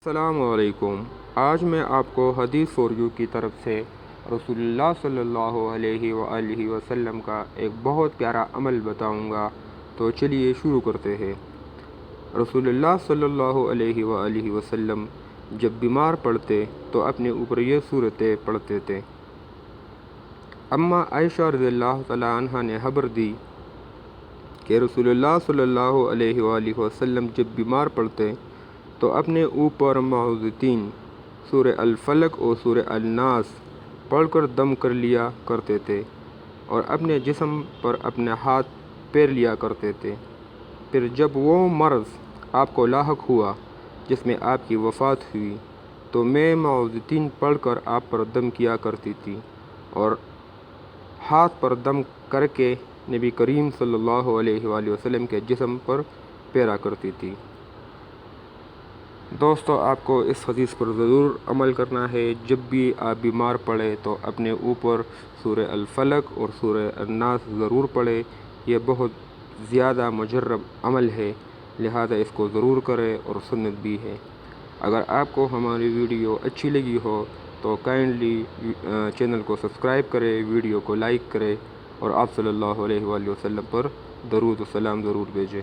السلام علیکم۔ آج میں آپ کو حدیث فور یو کی طرف سے رسول اللہ صلی اللہ علیہ وآلہ وسلم کا ایک بہت پیارا عمل بتاؤں گا، تو چلیے شروع کرتے ہیں۔ رسول اللہ صلی اللہ علیہ وآلہ وسلم جب بیمار پڑتے تو اپنے اوپر یہ صورتیں پڑھتے تھے۔ اما عائشہ رضی اللہ تعالیٰ عنہ نے خبر دی کہ رسول اللہ صلی اللہ علیہ وآلہ وسلم جب بیمار پڑتے تو اپنے اوپر معوذتین سورہ الفلق اور سورہ الناس پڑھ کر دم کر لیا کرتے تھے اور اپنے جسم پر اپنے ہاتھ پھیر لیا کرتے تھے۔ پھر جب وہ مرض آپ کو لاحق ہوا جس میں آپ کی وفات ہوئی تو میں معوذتین پڑھ کر آپ پر دم کیا کرتی تھی اور ہاتھ پر دم کر کے نبی کریم صلی اللہ علیہ وآلہ وسلم کے جسم پر پھیرا کرتی تھی۔ دوستو، آپ کو اس حدیث پر ضرور عمل کرنا ہے۔ جب بھی آپ بیمار پڑے تو اپنے اوپر سورہ الفلق اور سورہ الناس ضرور پڑھے۔ یہ بہت زیادہ مجرب عمل ہے، لہذا اس کو ضرور کرے اور سنت بھی ہے۔ اگر آپ کو ہماری ویڈیو اچھی لگی ہو تو کائنڈلی چینل کو سبسکرائب کرے، ویڈیو کو لائک کرے اور آپ صلی اللہ علیہ وآلہ وسلم پر درود و سلام ضرور بھیجیں۔